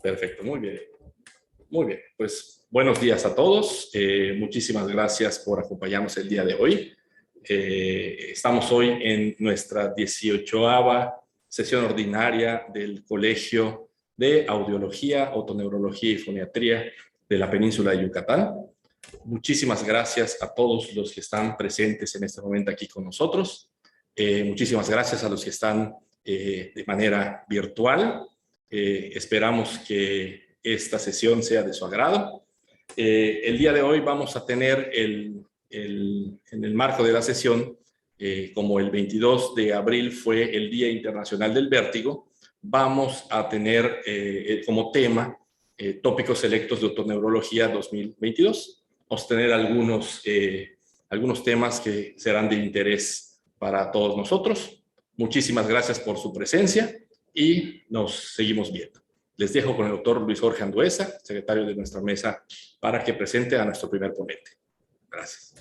Perfecto, muy bien. Muy bien, pues buenos días a todos. Muchísimas gracias por acompañarnos el día de hoy. Estamos hoy en nuestra 18ª sesión ordinaria del Colegio de Audiología, Otoneurología y Foniatría de la Península de Yucatán. Muchísimas gracias a todos los que están presentes en este momento aquí con nosotros. Muchísimas gracias a los que están de manera virtual. Esperamos que esta sesión sea de su agrado. El día de hoy vamos a tener en el marco de la sesión, como el 22 de abril fue el Día Internacional del Vértigo, vamos a tener como tema tópicos selectos de otoneurología 2022. Vamos a tener algunos temas que serán de interés para todos nosotros. Muchísimas gracias por su presencia y nos seguimos viendo. Les dejo con el doctor Luis Jorge Andueza, secretario de nuestra mesa, para que presente a nuestro primer ponente. Gracias.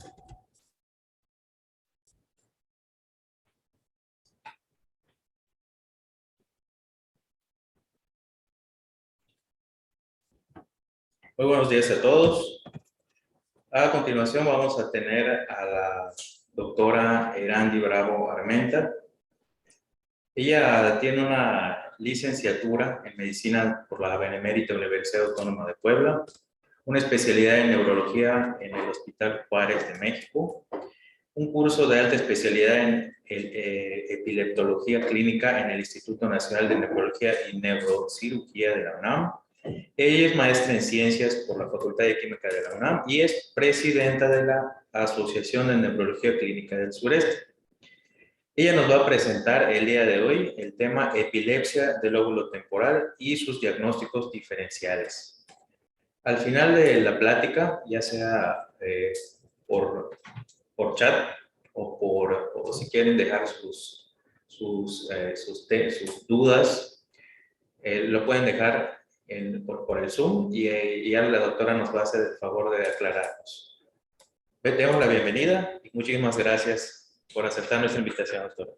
Muy buenos días a todos. A continuación vamos a tener a la doctora Erandi Bravo Armenta. Ella tiene una licenciatura en medicina por la Benemérita Universidad Autónoma de Puebla, una especialidad en neurología en el Hospital Juárez de México, un curso de alta especialidad en epileptología clínica en el Instituto Nacional de Neurología y Neurocirugía de la UNAM. Ella es maestra en ciencias por la Facultad de Química de la UNAM y es presidenta de la Asociación de Neurología Clínica del Sureste. Ella nos va a presentar el día de hoy el tema epilepsia del lóbulo temporal y sus diagnósticos diferenciales. Al final de la plática, ya sea por chat o si quieren dejar sus dudas, lo pueden dejar por el Zoom y ya la doctora nos va a hacer el favor de aclararnos. Le damos la bienvenida y muchísimas gracias por aceptar nuestra invitación, doctora.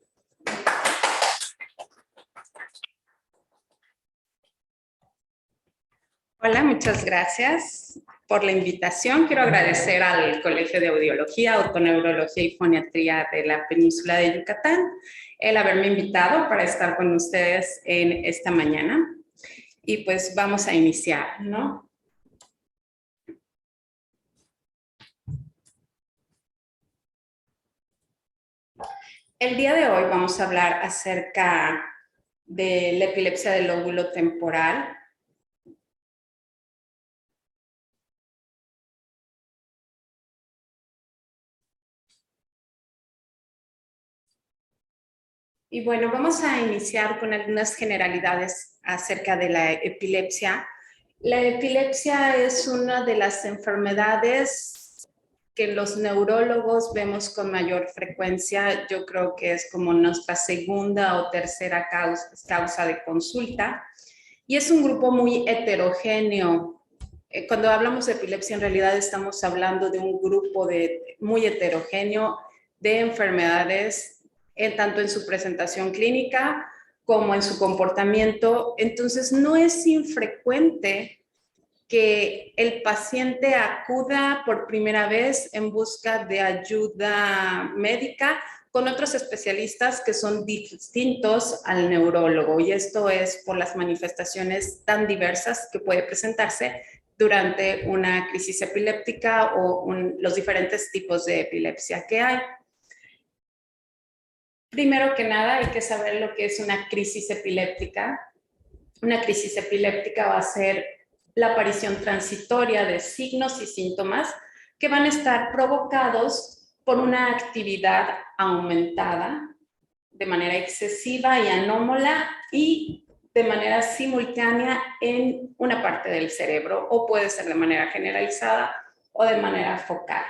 Hola, muchas gracias por la invitación. Quiero agradecer al Colegio de Audiología, Otoneurología y Foniatría de la Península de Yucatán el haberme invitado para estar con ustedes en esta mañana. Y pues vamos a iniciar, ¿no? El día de hoy vamos a hablar acerca de la epilepsia del lóbulo temporal. Y bueno, vamos a iniciar con algunas generalidades acerca de la epilepsia. La epilepsia es una de las enfermedades que los neurólogos vemos con mayor frecuencia. Yo creo que es como nuestra segunda o tercera causa de consulta. Y es un grupo muy heterogéneo. Cuando hablamos de epilepsia, en realidad estamos hablando de un grupo muy heterogéneo de enfermedades, tanto en su presentación clínica como en su comportamiento. Entonces, no es infrecuente que el paciente acuda por primera vez en busca de ayuda médica con otros especialistas que son distintos al neurólogo, y esto es por las manifestaciones tan diversas que puede presentarse durante una crisis epiléptica o los diferentes tipos de epilepsia que hay. Primero que nada, hay que saber lo que es una crisis epiléptica. Una crisis epiléptica va a ser la aparición transitoria de signos y síntomas que van a estar provocados por una actividad aumentada de manera excesiva y anómala y de manera simultánea en una parte del cerebro, o puede ser de manera generalizada o de manera focal.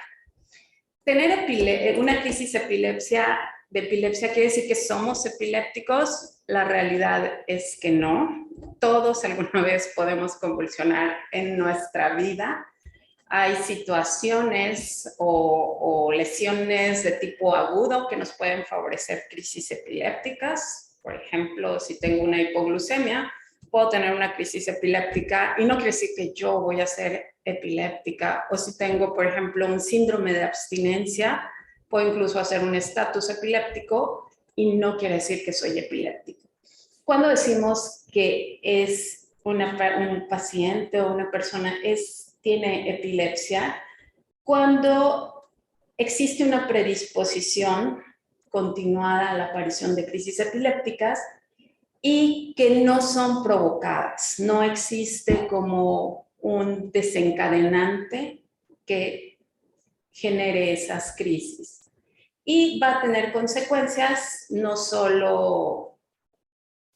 Tener una crisis de epilepsia quiere decir que somos epilépticos. La realidad es que no. Todos alguna vez podemos convulsionar en nuestra vida. Hay situaciones o lesiones de tipo agudo que nos pueden favorecer crisis epilépticas. Por ejemplo, si tengo una hipoglucemia, puedo tener una crisis epiléptica y no quiere decir que yo voy a ser epiléptica. O si tengo, por ejemplo, un síndrome de abstinencia, puedo incluso hacer un estatus epiléptico y no quiere decir que soy epiléptico. Cuando decimos que es un paciente o una persona tiene epilepsia, cuando existe una predisposición continuada a la aparición de crisis epilépticas y que no son provocadas. No existe como un desencadenante que genere esas crisis. Y va a tener consecuencias, no solo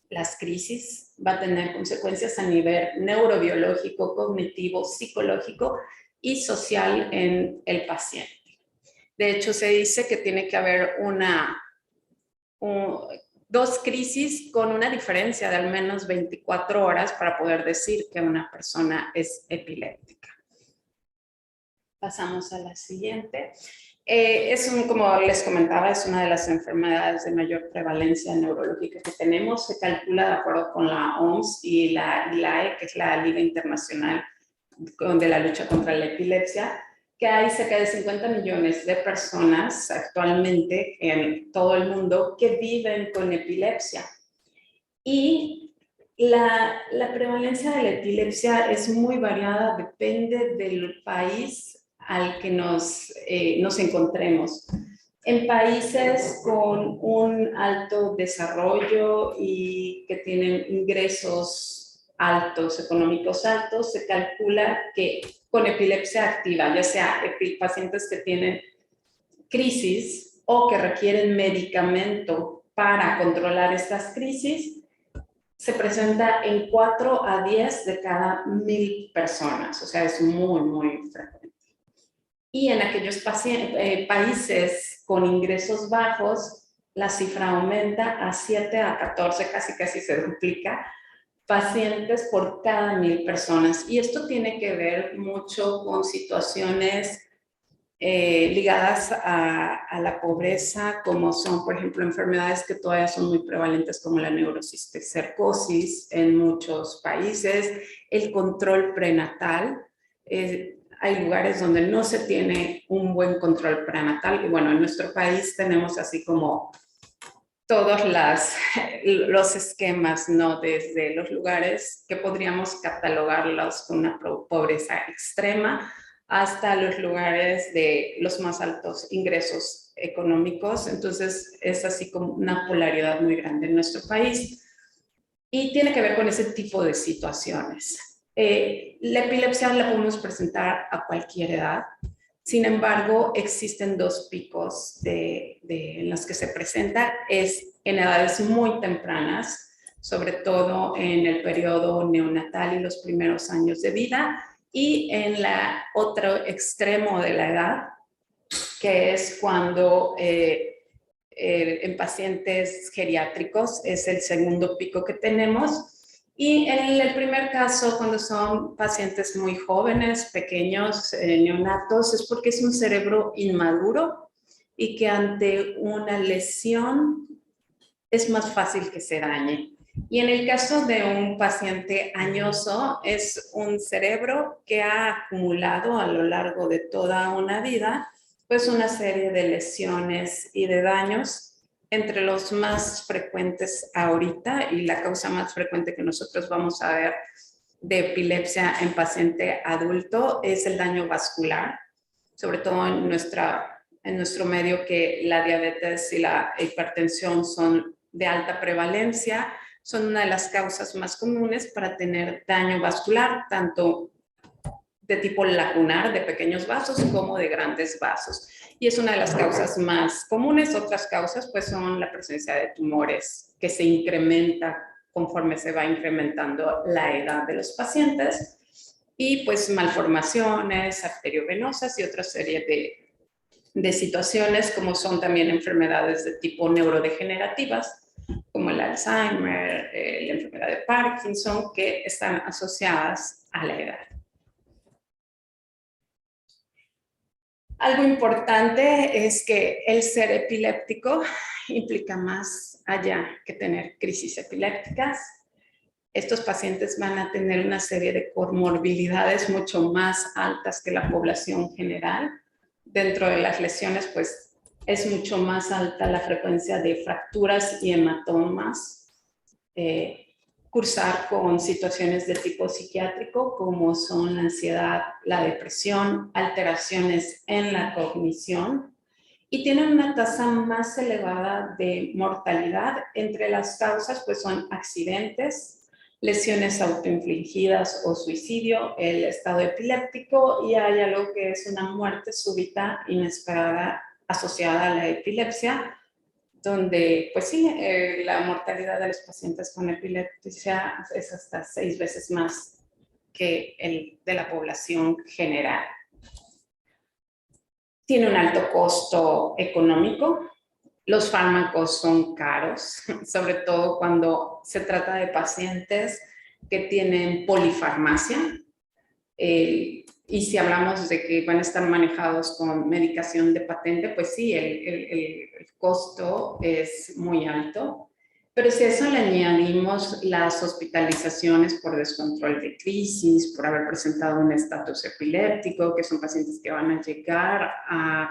las crisis, va a tener consecuencias a nivel neurobiológico, cognitivo, psicológico y social en el paciente. De hecho, se dice que tiene que haber dos crisis con una diferencia de al menos 24 horas para poder decir que una persona es epiléptica. Pasamos a la siguiente. Como les comentaba, es una de las enfermedades de mayor prevalencia neurológica que tenemos. Se calcula de acuerdo con la OMS y la ILAE, que es la Liga Internacional de la Lucha contra la Epilepsia, que hay cerca de 50 millones de personas actualmente en todo el mundo que viven con epilepsia. Y la prevalencia de la epilepsia es muy variada, depende del país al que nos encontremos. En países con un alto desarrollo y que tienen ingresos altos, económicos altos, se calcula que con epilepsia activa, ya sea pacientes que tienen crisis o que requieren medicamento para controlar estas crisis, se presenta en 4 a 10 de cada 1000 personas, o sea, es muy, muy frecuente. Y en aquellos países con ingresos bajos, la cifra aumenta a 7 a 14, casi se duplica, pacientes por cada 1000 personas. Y esto tiene que ver mucho con situaciones ligadas a la pobreza, como son, por ejemplo, enfermedades que todavía son muy prevalentes como la neurocisticercosis en muchos países, el control prenatal. Hay lugares donde no se tiene un buen control prenatal y bueno, en nuestro país tenemos así como todos los esquemas, ¿no? Desde los lugares que podríamos catalogarlos con una pobreza extrema hasta los lugares de los más altos ingresos económicos. Entonces es así como una polaridad muy grande en nuestro país y tiene que ver con ese tipo de situaciones. La epilepsia la podemos presentar a cualquier edad. Sin embargo, existen 2 picos en los que se presenta. Es en edades muy tempranas, sobre todo en el periodo neonatal y los primeros años de vida, y en la otro extremo de la edad, que es cuando en pacientes geriátricos es el segundo pico que tenemos. Y en el primer caso, cuando son pacientes muy jóvenes, pequeños, neonatos, es porque es un cerebro inmaduro y que ante una lesión es más fácil que se dañe. Y en el caso de un paciente añoso, es un cerebro que ha acumulado a lo largo de toda una vida, pues una serie de lesiones y de daños. Entre los más frecuentes ahorita y la causa más frecuente que nosotros vamos a ver de epilepsia en paciente adulto es el daño vascular, sobre todo en nuestro medio, que la diabetes y la hipertensión son de alta prevalencia, son una de las causas más comunes para tener daño vascular, tanto de tipo lacunar, de pequeños vasos, como de grandes vasos. Y es una de las causas más comunes. Otras causas pues son la presencia de tumores, que se incrementa conforme se va incrementando la edad de los pacientes, y pues malformaciones arteriovenosas y otra serie de situaciones, como son también enfermedades de tipo neurodegenerativas, como el Alzheimer, la enfermedad de Parkinson, que están asociadas a la edad. Algo importante es que el ser epiléptico implica más allá que tener crisis epilépticas. estos pacientes van a tener una serie de comorbilidades mucho más altas que la población general. Dentro de las lesiones, pues, es mucho más alta la frecuencia de fracturas y hematomas. Cursar con situaciones de tipo psiquiátrico, como son la ansiedad, la depresión, alteraciones en la cognición, y tienen una tasa más elevada de mortalidad. Entre las causas, pues, son accidentes, lesiones autoinfligidas o suicidio, el estado epiléptico, y hay algo que es una muerte súbita inesperada asociada a la epilepsia, donde, pues sí, la mortalidad de los pacientes con epilepsia es hasta 6 veces más que el de la población general. Tiene un alto costo económico. Los fármacos son caros, sobre todo cuando se trata de pacientes que tienen polifarmacia. Y si hablamos de que van a estar manejados con medicación de patente, pues sí, el costo es muy alto. Pero si a eso le añadimos las hospitalizaciones por descontrol de crisis, por haber presentado un estatus epiléptico, que son pacientes que van a llegar a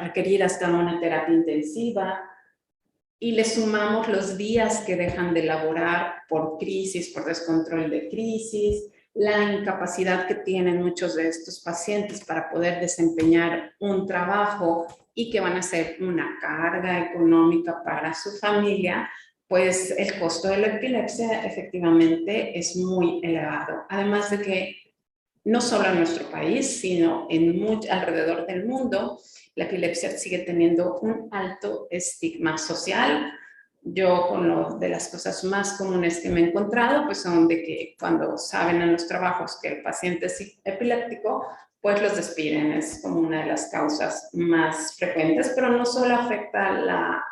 requerir hasta una terapia intensiva, y le sumamos los días que dejan de laborar por crisis, por descontrol de crisis, la incapacidad que tienen muchos de estos pacientes para poder desempeñar un trabajo y que van a ser una carga económica para su familia, pues el costo de la epilepsia efectivamente es muy elevado. Además de que no solo en nuestro país, sino alrededor del mundo, la epilepsia sigue teniendo un alto estigma social. Yo, de las cosas más comunes que me he encontrado, pues son de que cuando saben en los trabajos que el paciente es epiléptico, pues los despiden. Es como una de las causas más frecuentes, pero no solo afecta la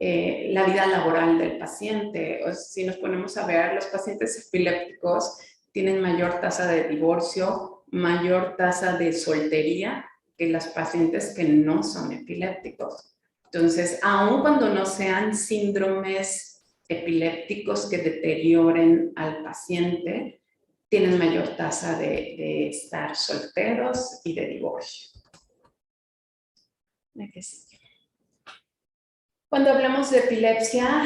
vida laboral del paciente. Si nos ponemos a ver, los pacientes epilépticos tienen mayor tasa de divorcio, mayor tasa de soltería que los pacientes que no son epilépticos. Entonces, aun cuando no sean síndromes epilépticos que deterioren al paciente, tienen mayor tasa de estar solteros y de divorcio. Cuando hablamos de epilepsia,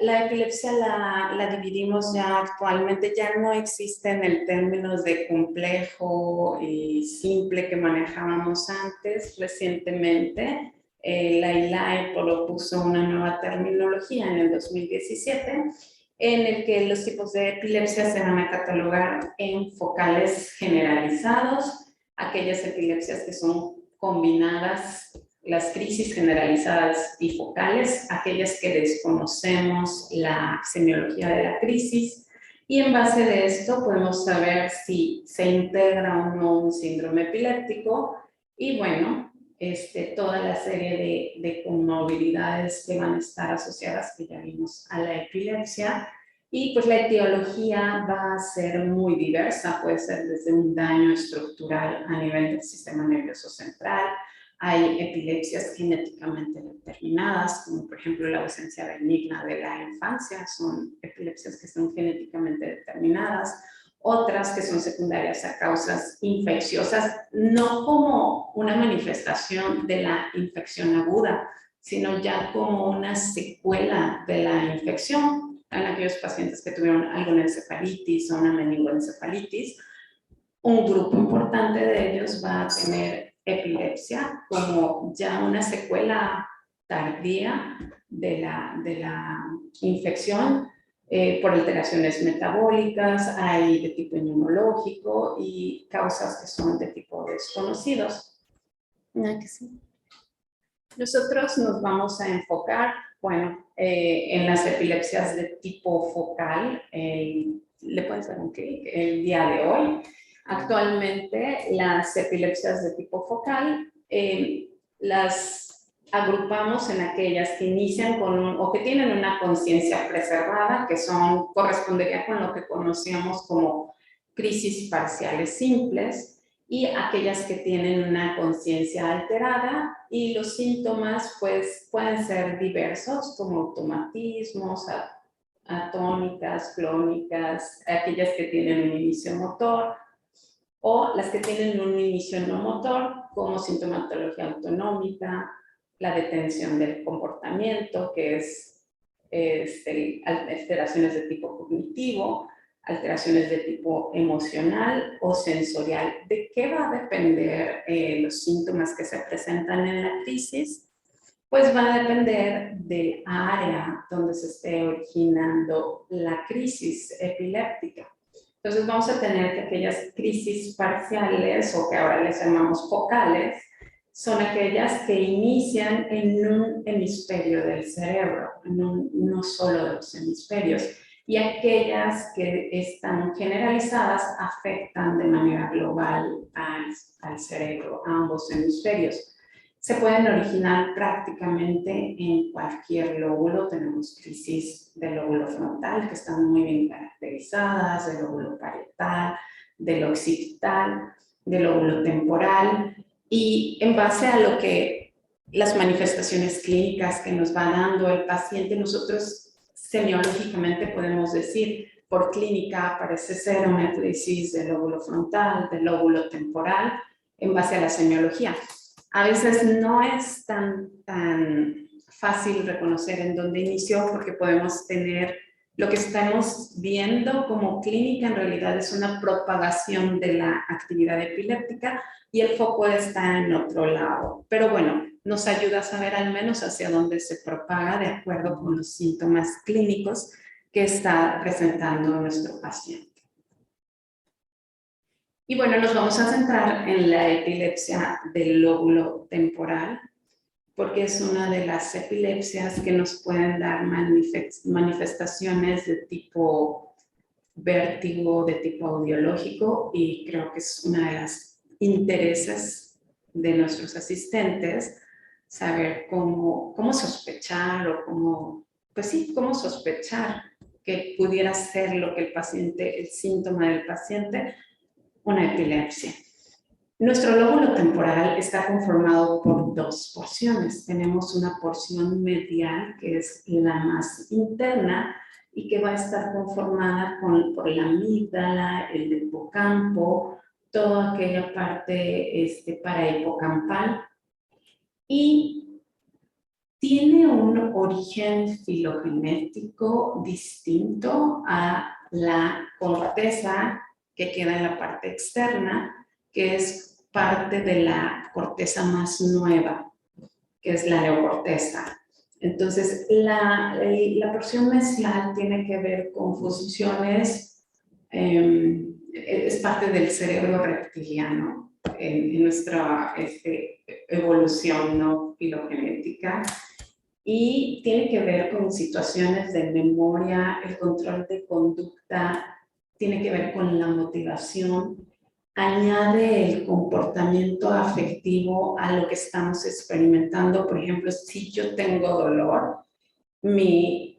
la epilepsia la dividimos ya actualmente, ya no existe en el término de complejo y simple que manejábamos antes. Recientemente, la ILAE propuso una nueva terminología en el 2017, en el que los tipos de epilepsia se van a catalogar en focales generalizados, aquellas epilepsias que son combinadas, las crisis generalizadas y focales, aquellas que desconocemos la semiología de la crisis, y en base de esto podemos saber si se integra o no un síndrome epiléptico, y bueno, toda la serie de comorbilidades que van a estar asociadas, que ya vimos, a la epilepsia. Y pues la etiología va a ser muy diversa, puede ser desde un daño estructural a nivel del sistema nervioso central. Hay epilepsias genéticamente determinadas, como por ejemplo la ausencia benigna de la infancia, son epilepsias que son genéticamente determinadas. Otras que son secundarias a causas infecciosas, no como una manifestación de la infección aguda, sino ya como una secuela de la infección. En aquellos pacientes que tuvieron alguna encefalitis o una meningoencefalitis, un grupo importante de ellos va a tener epilepsia como ya una secuela tardía de la infección por alteraciones metabólicas, hay de tipo inmunológico y causas que son de tipo desconocidos. Nosotros nos vamos a enfocar, bueno, en las epilepsias de tipo focal. Le puedes dar un clic el día de hoy. Actualmente, las epilepsias de tipo focal las agrupamos en aquellas que inician o que tienen una conciencia preservada, que correspondería con lo que conocíamos como crisis parciales simples, y aquellas que tienen una conciencia alterada, y los síntomas pues pueden ser diversos como automatismos, atónicas, clónicas, aquellas que tienen un inicio motor o las que tienen un inicio no motor como sintomatología autonómica, la detención del comportamiento, que es alteraciones de tipo cognitivo, alteraciones de tipo emocional o sensorial. ¿De qué va a depender los síntomas que se presentan en la crisis? Pues va a depender del área donde se esté originando la crisis epiléptica. Entonces vamos a tener que aquellas crisis parciales, o que ahora les llamamos focales, son aquellas que inician en un hemisferio del cerebro, en uno solo de los hemisferios, y aquellas que están generalizadas afectan de manera global al cerebro, a ambos hemisferios. Se pueden originar prácticamente en cualquier lóbulo. Tenemos crisis del lóbulo frontal que están muy bien caracterizadas, del lóbulo parietal, del occipital, del lóbulo temporal, y en base a lo que las manifestaciones clínicas que nos va dando el paciente, nosotros semiológicamente podemos decir, por clínica parece ser una crisis del lóbulo frontal, del lóbulo temporal, en base a la semiología. A veces no es tan fácil reconocer en dónde inició, porque podemos tener lo que estamos viendo como clínica, en realidad es una propagación de la actividad epiléptica y el foco está en otro lado. Pero bueno, nos ayuda a saber al menos hacia dónde se propaga de acuerdo con los síntomas clínicos que está presentando nuestro paciente. Y bueno, nos vamos a centrar en la epilepsia del lóbulo temporal, porque es una de las epilepsias que nos pueden dar manifestaciones de tipo vértigo, de tipo audiológico, y creo que es una de las intereses de nuestros asistentes saber cómo sospechar o cómo sospechar que pudiera ser lo que el síntoma del paciente, una epilepsia. Nuestro lóbulo temporal está conformado por dos porciones. Tenemos una porción medial, que es la más interna y que va a estar conformada por la amígdala, el hipocampo, toda aquella parte parahipocampal, y tiene un origen filogenético distinto a la corteza que queda en la parte externa, que es parte de la corteza más nueva, que es la neocorteza. Entonces, la porción mesial tiene que ver con funciones, es parte del cerebro reptiliano en nuestra evolución no filogenética, y tiene que ver con situaciones de memoria, el control de conducta, tiene que ver con la motivación, añade el comportamiento afectivo a lo que estamos experimentando. Por ejemplo, si yo tengo dolor, mi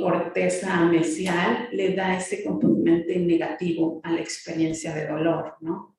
corteza mesial le da ese componente negativo a la experiencia de dolor, ¿no?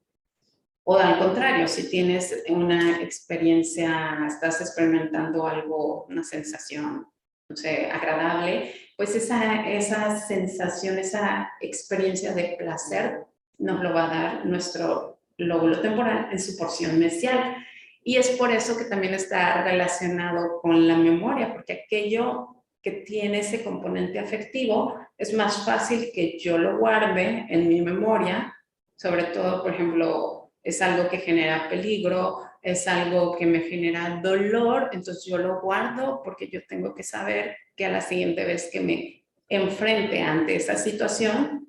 O al contrario, si tienes una experiencia, estás experimentando algo, una sensación, no sé, agradable, pues esa sensación, esa experiencia de placer nos lo va a dar nuestro lóbulo temporal en su porción mesial. Y es por eso que también está relacionado con la memoria, porque aquello que tiene ese componente afectivo es más fácil que yo lo guarde en mi memoria, sobre todo, por ejemplo, es algo que genera peligro, es algo que me genera dolor, entonces yo lo guardo porque yo tengo que saber que a la siguiente vez que me enfrente ante esa situación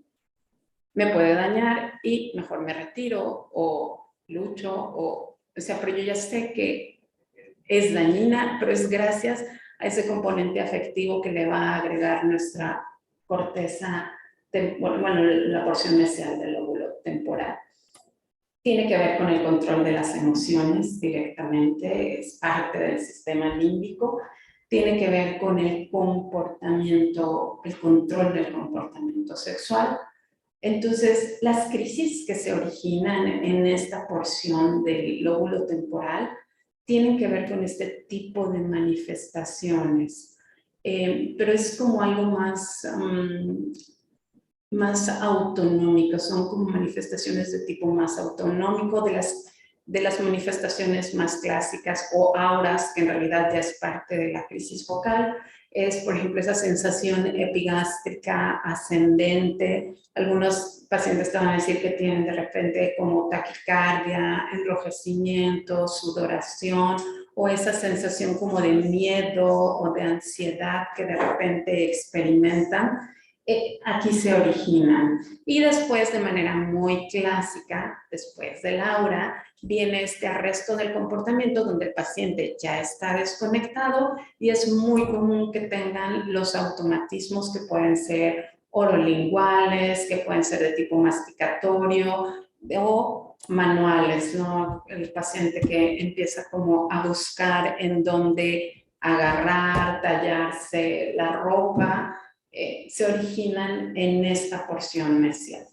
me puede dañar y mejor me retiro o lucho, o sea, pero yo ya sé que es dañina, pero es gracias a ese componente afectivo que le va a agregar nuestra corteza, la porción mesial del lóbulo temporal. Tiene que ver con el control de las emociones directamente, es parte del sistema límbico. Tiene que ver con el comportamiento, el control del comportamiento sexual, Entonces, las crisis que se originan en esta porción del lóbulo temporal tienen que ver con este tipo de manifestaciones, pero es como algo más autonómico, son como manifestaciones de tipo más autonómico de las manifestaciones más clásicas o auras, que en realidad ya es parte de la crisis focal. Es, por ejemplo, esa sensación epigástrica ascendente. Algunos pacientes te van a decir que tienen de repente como taquicardia, enrojecimiento, sudoración, o esa sensación como de miedo o de ansiedad que de repente experimentan. Aquí se originan. Y después, de manera muy clásica, después del aura, viene este arresto del comportamiento donde el paciente ya está desconectado y es muy común que tengan los automatismos que pueden ser orolinguales, que pueden ser de tipo masticatorio o manuales, ¿no? El paciente que empieza como a buscar en dónde agarrar, tallarse la ropa, se originan en esta porción mesial.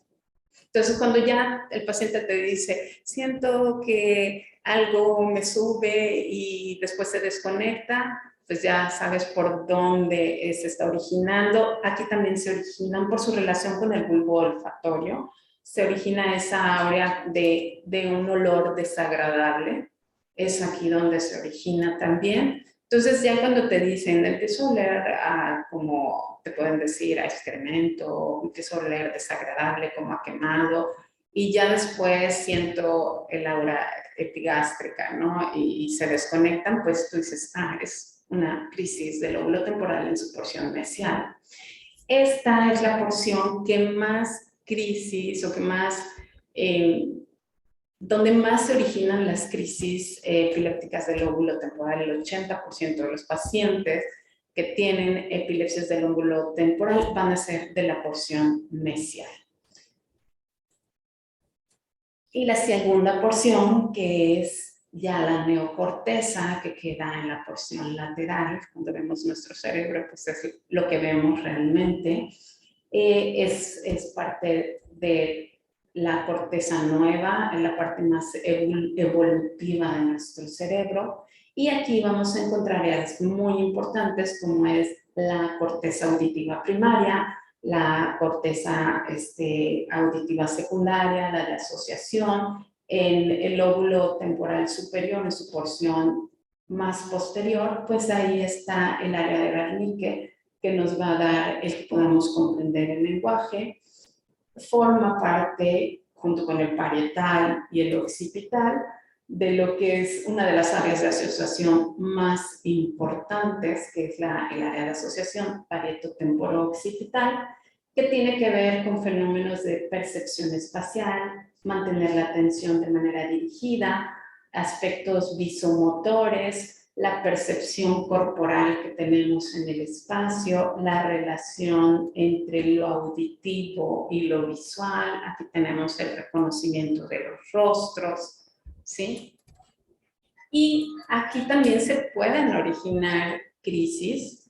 Entonces, cuando ya el paciente te dice, siento que algo me sube y después se desconecta, pues ya sabes por dónde se está originando. Aquí también se originan por su relación con el bulbo olfatorio. Se origina esa área de un olor desagradable. Es aquí donde se origina también. Entonces, ya cuando te dicen, empiezo a oler como te pueden decir, a excremento, empiezo a oler desagradable, como a quemado, y ya después siento el aura epigástrica, ¿no? Y se desconectan, pues tú dices, es una crisis del lóbulo temporal en su porción mesial. Esta es la porción que más crisis o que más... donde más se originan las crisis epilépticas del lóbulo temporal. El 80% de los pacientes que tienen epilepsias del lóbulo temporal van a ser de la porción mesial. Y la segunda porción, que es ya la neocorteza, que queda en la porción lateral, cuando vemos nuestro cerebro, pues es lo que vemos realmente, es parte de la corteza nueva, en la parte más evolutiva de nuestro cerebro. Y aquí vamos a encontrar áreas muy importantes como es la corteza auditiva primaria, la corteza auditiva secundaria, la de asociación, el lóbulo temporal superior en su porción más posterior, pues ahí está el área de Wernicke que nos va a dar el que podamos comprender el lenguaje. Forma parte, junto con el parietal y el occipital, de lo que es una de las áreas de asociación más importantes, que es el área de asociación parieto-temporo-occipital, que tiene que ver con fenómenos de percepción espacial, mantener la atención de manera dirigida, aspectos visomotores, la percepción corporal que tenemos en el espacio, la relación entre lo auditivo y lo visual. Aquí tenemos el reconocimiento de los rostros, ¿sí? Y aquí también se pueden originar crisis,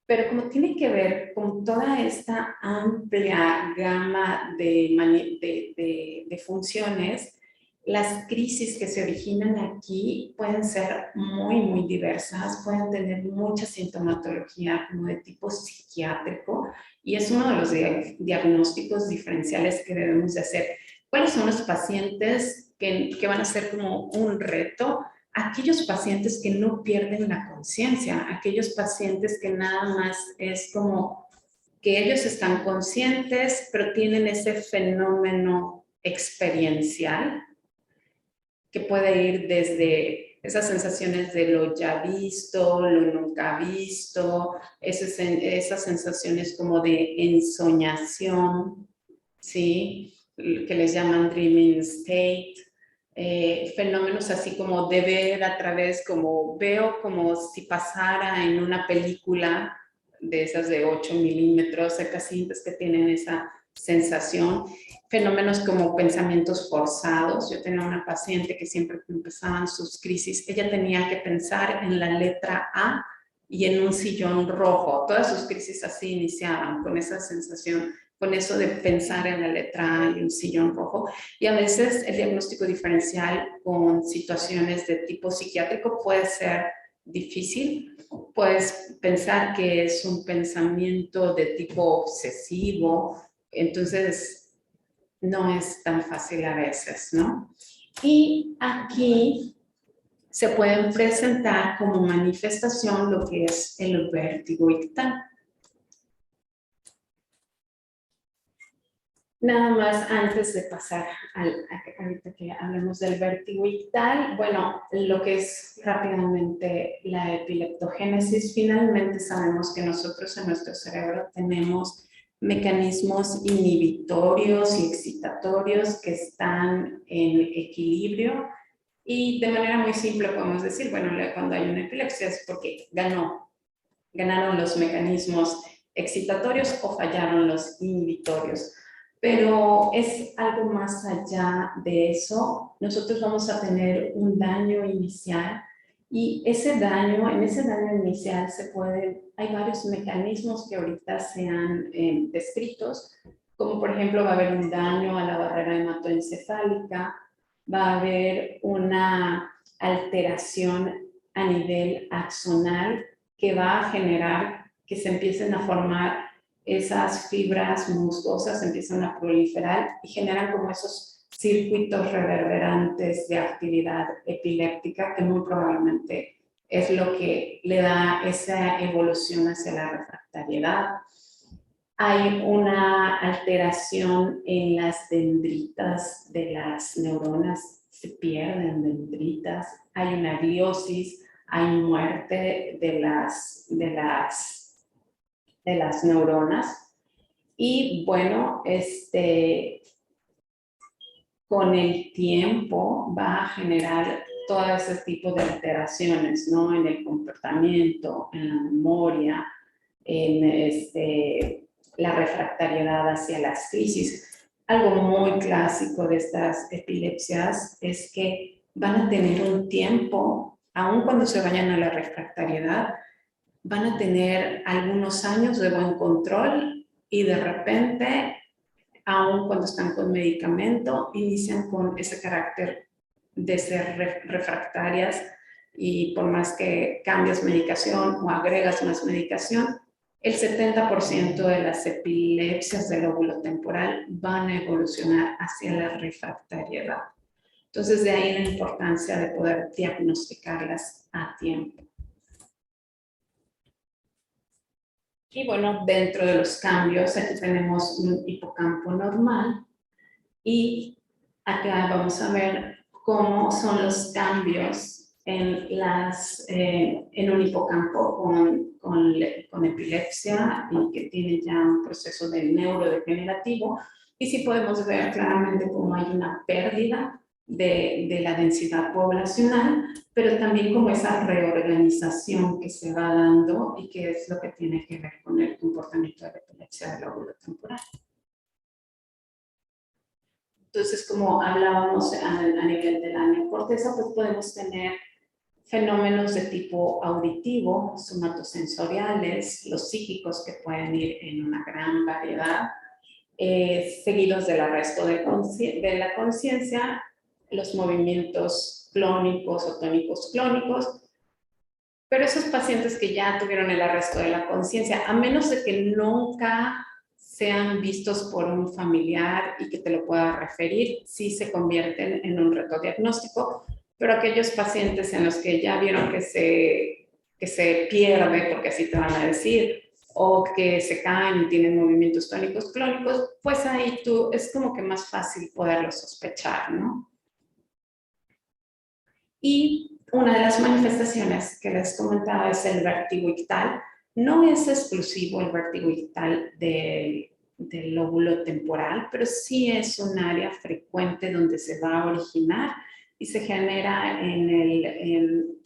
pero como tiene que ver con toda esta amplia gama de funciones, las crisis que se originan aquí pueden ser muy diversas, pueden tener mucha sintomatología como de tipo psiquiátrico y es uno de los diagnósticos diferenciales que debemos de hacer. ¿Cuáles son los pacientes que van a ser como un reto? Aquellos pacientes que no pierden la conciencia, aquellos pacientes que nada más es como que ellos están conscientes, pero tienen ese fenómeno experiencial que puede ir desde esas sensaciones de lo ya visto, lo nunca visto, esas sensaciones como de ensoñación, ¿sí? Que les llaman dreaming state, fenómenos así como de ver a través, como veo como si pasara en una película de esas de 8 milímetros, hay pacientes que tienen esa sensación, fenómenos como pensamientos forzados. Yo tenía una paciente que siempre que empezaban sus crisis, ella tenía que pensar en la letra A y en un sillón rojo. Todas sus crisis así iniciaban, con esa sensación con eso de pensar en la letra A y un sillón rojo. Y a veces el diagnóstico diferencial con situaciones de tipo psiquiátrico puede ser difícil. Puedes pensar que es un pensamiento de tipo obsesivo, entonces no es tan fácil a veces, ¿no? Y aquí se pueden presentar como manifestación lo que es el vértigo ictal. Nada más antes de pasar ahorita que hablemos del vértigo ictal, bueno, lo que es rápidamente la epileptogénesis, finalmente sabemos que nosotros en nuestro cerebro tenemos mecanismos inhibitorios y excitatorios que están en equilibrio y de manera muy simple podemos decir, bueno, cuando hay una epilepsia es porque ganaron los mecanismos excitatorios o fallaron los inhibitorios. Pero es algo más allá de eso. Nosotros vamos a tener un daño inicial y en ese daño inicial hay varios mecanismos que ahorita se han descritos, como por ejemplo va a haber un daño a la barrera hematoencefálica, va a haber una alteración a nivel axonal que va a generar que se empiecen a formar esas fibras musgosas, empiezan a proliferar y generan como esos circuitos reverberantes de actividad epiléptica que muy probablemente es lo que le da esa evolución hacia la refractariedad. Hay una alteración en las dendritas de las neuronas, se pierden dendritas, hay una gliosis, hay muerte de las neuronas y bueno, con el tiempo va a generar todo ese tipo de alteraciones, ¿no? En el comportamiento, en la memoria, en la refractariedad hacia las crisis. Algo muy clásico de estas epilepsias es que van a tener un tiempo, aun cuando se vayan a la refractariedad, van a tener algunos años de buen control y de repente, aun cuando están con medicamento, inician con ese carácter de ser refractarias y por más que cambias medicación o agregas más medicación, el 70% de las epilepsias del lóbulo temporal van a evolucionar hacia la refractariedad. Entonces, de ahí la importancia de poder diagnosticarlas a tiempo. Y bueno, dentro de los cambios, aquí tenemos un hipocampo normal y acá vamos a ver cómo son los cambios en un hipocampo con epilepsia y que tiene ya un proceso de neurodegenerativo. Y sí podemos ver claramente cómo hay una pérdida de la densidad poblacional, pero también como esa reorganización que se va dando y que es lo que tiene que ver con el comportamiento de la epilepsia del lóbulo temporal. Entonces, como hablábamos a nivel de la neocorteza, pues podemos tener fenómenos de tipo auditivo, somatosensoriales, los psíquicos que pueden ir en una gran variedad, seguidos del arresto de la conciencia, los movimientos clónicos o tónicos clónicos, pero esos pacientes que ya tuvieron el arresto de la conciencia, a menos de que nunca sean vistos por un familiar y que te lo pueda referir, sí se convierten en un reto diagnóstico, pero aquellos pacientes en los que ya vieron que se pierde, porque así te van a decir, o que se caen y tienen movimientos tónicos clónicos, pues ahí es como que más fácil poderlo sospechar, ¿no? Y una de las manifestaciones que les comentaba es el vértigo ictal. No es exclusivo el vértigo ictal del lóbulo temporal, pero sí es un área frecuente donde se va a originar y se genera en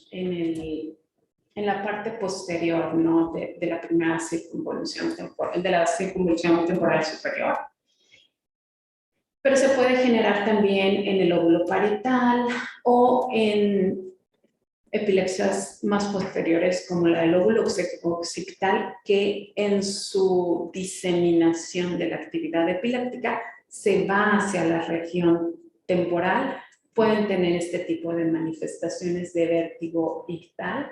la parte posterior, ¿no? de la primera circunvolución temporal, de la circunvolución temporal superior. Pero se puede generar también en el lóbulo parietal o en epilepsias más posteriores como la del lóbulo occipital, que en su diseminación de la actividad epiléptica se va hacia la región temporal, pueden tener este tipo de manifestaciones de vértigo ictal.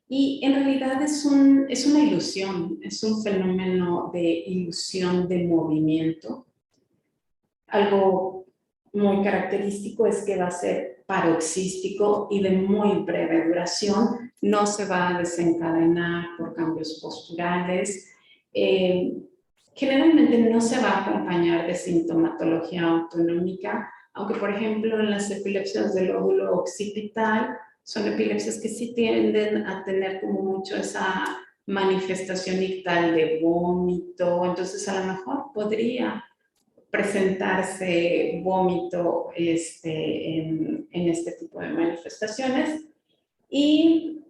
Y en realidad es una ilusión, es un fenómeno de ilusión de movimiento. Algo muy característico es que va a ser paroxístico y de muy breve duración, no se va a desencadenar por cambios posturales, generalmente no se va a acompañar de sintomatología autonómica, aunque por ejemplo en las epilepsias del lóbulo occipital son epilepsias que sí tienden a tener como mucho esa manifestación ictal de vómito, entonces a lo mejor podría presentarse vómito en este tipo de manifestaciones y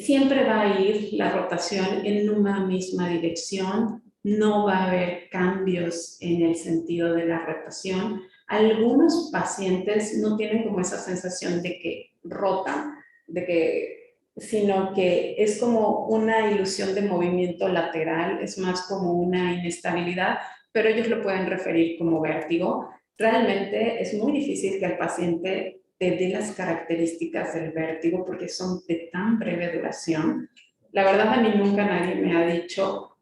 siempre va a ir la rotación en una misma dirección, no va a haber cambios en el sentido de la rotación. Algunos pacientes no tienen como esa sensación de que rotan, sino que es como una ilusión de movimiento lateral, es más como una inestabilidad, pero ellos lo pueden referir como vértigo. Realmente es muy difícil que el paciente te dé las características del vértigo porque son de tan breve duración. La verdad, a mí nunca nadie me ha dicho,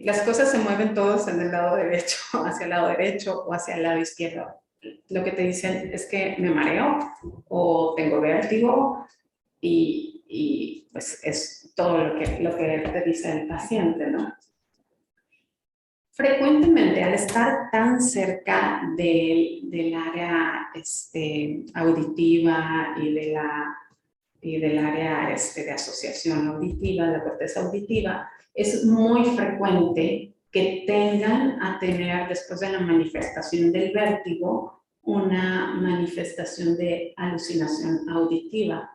las cosas se mueven todos en el lado derecho, hacia el lado derecho o hacia el lado izquierdo. Lo que te dicen es que me mareo o tengo vértigo y pues es todo lo que te dice el paciente, ¿no? Frecuentemente, al estar tan cerca del área auditiva y del área de asociación auditiva, de la corteza auditiva, es muy frecuente que tengan a tener, después de la manifestación del vértigo, una manifestación de alucinación auditiva,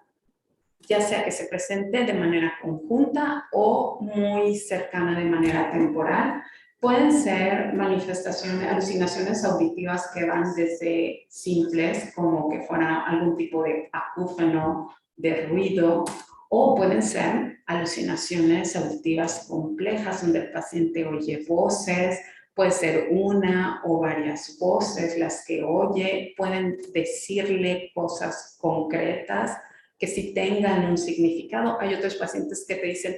ya sea que se presente de manera conjunta o muy cercana de manera temporal. Pueden ser manifestaciones, alucinaciones auditivas que van desde simples, como que fuera algún tipo de acúfeno, de ruido, o pueden ser alucinaciones auditivas complejas, donde el paciente oye voces, puede ser una o varias voces las que oye, pueden decirle cosas concretas que sí tengan un significado. Hay otros pacientes que te dicen,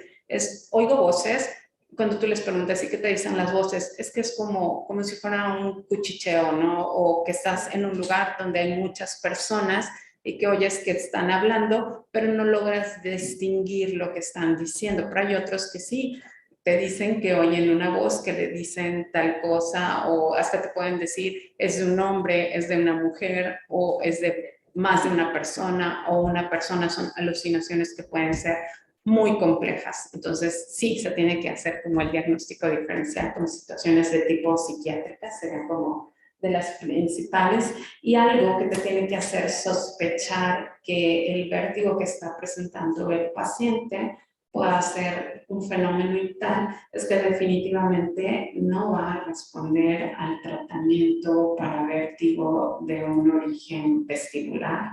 oigo voces. Cuando tú les preguntas, ¿y qué te dicen las voces? Es que es como si fuera un cuchicheo, ¿no? O que estás en un lugar donde hay muchas personas y que oyes que están hablando, pero no logras distinguir lo que están diciendo. Pero hay otros que sí, te dicen que oyen una voz, que le dicen tal cosa, o hasta te pueden decir, es de un hombre, es de una mujer, o es de más de una persona, o una persona. Son alucinaciones que pueden ser muy complejas. Entonces, sí, se tiene que hacer como el diagnóstico diferencial con situaciones de tipo psiquiátricas, serían como de las principales, y algo que te tiene que hacer sospechar que el vértigo que está presentando el paciente pueda ser un fenómeno ictal, es que definitivamente no va a responder al tratamiento para vértigo de un origen vestibular,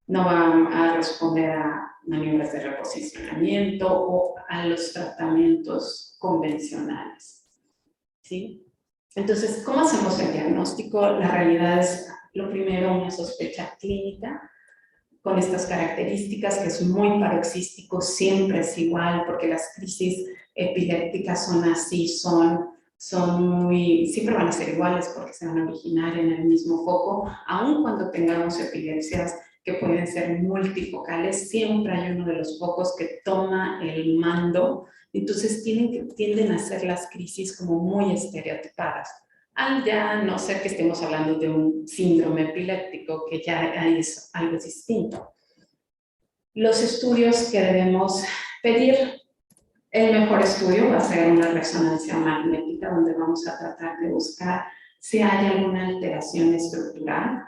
no va a responder a maniobras de reposicionamiento o a los tratamientos convencionales, ¿sí? Entonces, ¿cómo hacemos el diagnóstico? La realidad es, lo primero, una sospecha clínica con estas características, que es muy paroxístico, siempre es igual, porque las crisis epilépticas son así, siempre van a ser iguales porque se van a originar en el mismo foco, aun cuando tengamos epilepsias que pueden ser multifocales, siempre hay uno de los focos que toma el mando, entonces tienden a ser las crisis como muy estereotipadas. Al ya no ser que estemos hablando de un síndrome epiléptico, que ya es algo distinto. Los estudios que debemos pedir, el mejor estudio va a ser una resonancia magnética, donde vamos a tratar de buscar si hay alguna alteración estructural.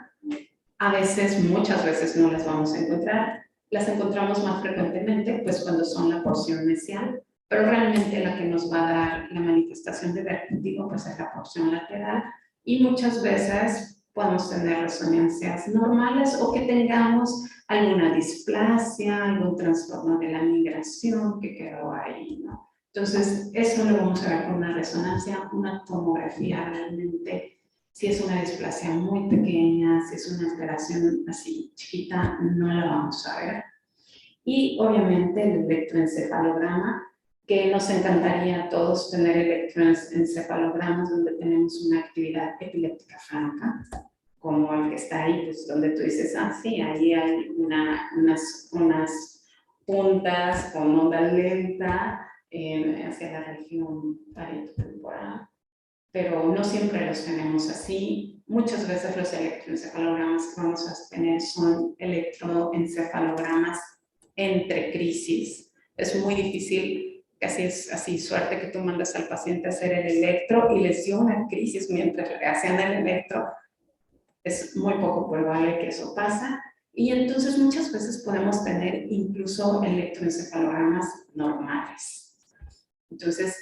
A veces, muchas veces no las vamos a encontrar. Las encontramos más frecuentemente pues cuando son la porción mesial, pero realmente la que nos va a dar la manifestación de vértigo pues es la porción lateral, y muchas veces podemos tener resonancias normales o que tengamos alguna displasia, algún trastorno de la migración que quedó ahí, ¿no? Entonces, eso lo vamos a ver con una resonancia, una tomografía realmente. Si es una displasia muy pequeña, si es una alteración así chiquita, no la vamos a ver. Y obviamente el electroencefalograma, que nos encantaría a todos tener electroencefalogramas donde tenemos una actividad epiléptica franca, como el que está ahí, pues donde tú dices, ah, sí, ahí hay unas puntas con onda lenta hacia la región parieto-temporal, pero no siempre los tenemos así. Muchas veces los electroencefalogramas que vamos a tener son electroencefalogramas entre crisis. Es muy difícil, casi es así, suerte que tú mandas al paciente a hacer el electro y les dio una crisis mientras le hacían el electro. Es muy poco probable que eso pasa. Y entonces muchas veces podemos tener incluso electroencefalogramas normales. Entonces,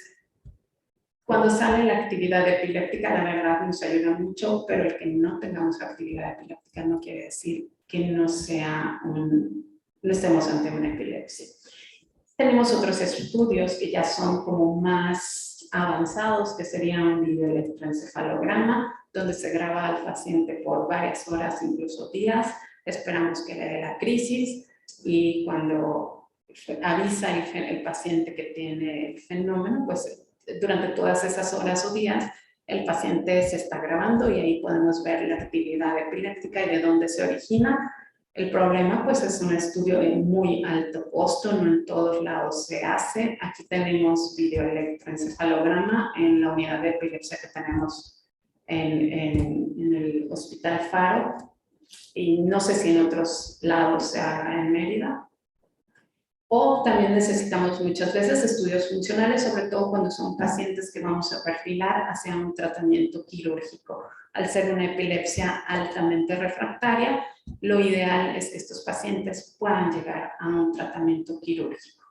cuando sale la actividad epiléptica, la verdad nos ayuda mucho, pero el que no tengamos actividad epiléptica no quiere decir que no estemos ante una epilepsia. Tenemos otros estudios que ya son como más avanzados, que sería un videoelectroencefalograma, donde se graba al paciente por varias horas, incluso días. Esperamos que le dé la crisis y cuando avisa el paciente que tiene el fenómeno, pues durante todas esas horas o días, el paciente se está grabando y ahí podemos ver la actividad epiléptica y de dónde se origina. El problema, pues, es un estudio de muy alto costo, no en todos lados se hace. Aquí tenemos videoelectroencefalograma en la unidad de epilepsia que tenemos en el Hospital Faro, y no sé si en otros lados se haga en Mérida. O también necesitamos muchas veces estudios funcionales, sobre todo cuando son pacientes que vamos a perfilar hacia un tratamiento quirúrgico. Al ser una epilepsia altamente refractaria, lo ideal es que estos pacientes puedan llegar a un tratamiento quirúrgico.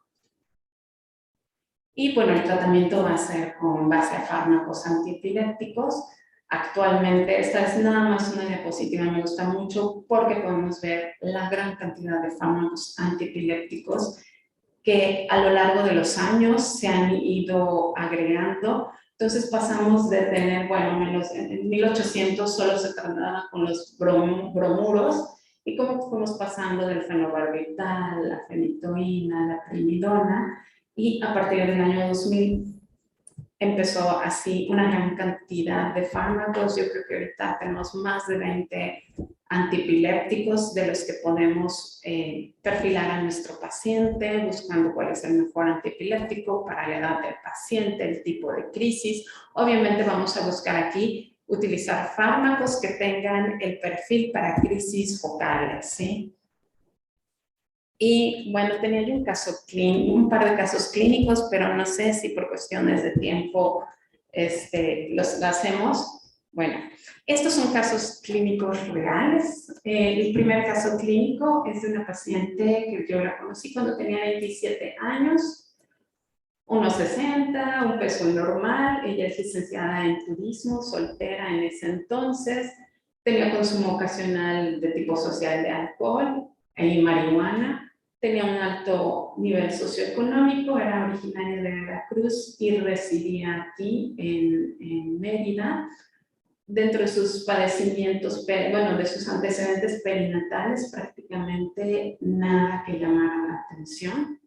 Y bueno, el tratamiento va a ser con base a fármacos antiepilépticos. Actualmente, esta es nada más una diapositiva, me gusta mucho porque podemos ver la gran cantidad de fármacos antiepilépticos que a lo largo de los años se han ido agregando. Entonces pasamos de tener, bueno, en 1800 solo se trataba con los bromuros, y como fuimos pasando del fenobarbital, la fenitoína, la primidona, y a partir del año 2000 empezó así una gran cantidad de fármacos. Yo creo que ahorita tenemos más de 20 antiepilépticos de los que podemos perfilar a nuestro paciente, buscando cuál es el mejor antiepiléptico para la edad del paciente, el tipo de crisis. Obviamente vamos a buscar aquí utilizar fármacos que tengan el perfil para crisis focales, ¿sí? Y bueno, tenía yo un par de casos clínicos, pero no sé si por cuestiones de tiempo los hacemos. Bueno, estos son casos clínicos reales. El primer caso clínico es de una paciente que yo la conocí cuando tenía 27 años, 1,60, un peso normal. Ella es licenciada en turismo, soltera en ese entonces, tenía consumo ocasional de tipo social de alcohol y marihuana. Tenía un alto nivel socioeconómico, era originaria de Veracruz y residía aquí en Mérida. Dentro de sus padecimientos, bueno, de sus antecedentes perinatales, prácticamente nada que llamara la atención.